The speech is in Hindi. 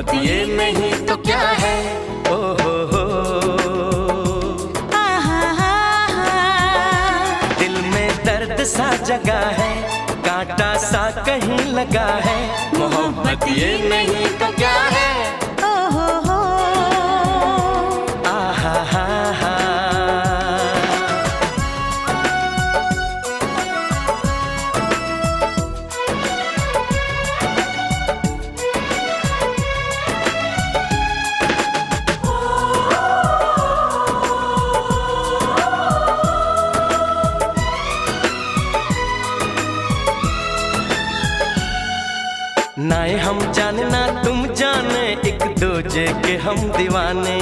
मोहब्बत ये नहीं तो क्या है। ओ हो दिल में दर्द सा जगा है, कांटा सा कहीं लगा है, मोहब्बत ये नहीं तो क्या है। ना हम जाने ना तुम जाने, एक दूजे के हम दीवाने।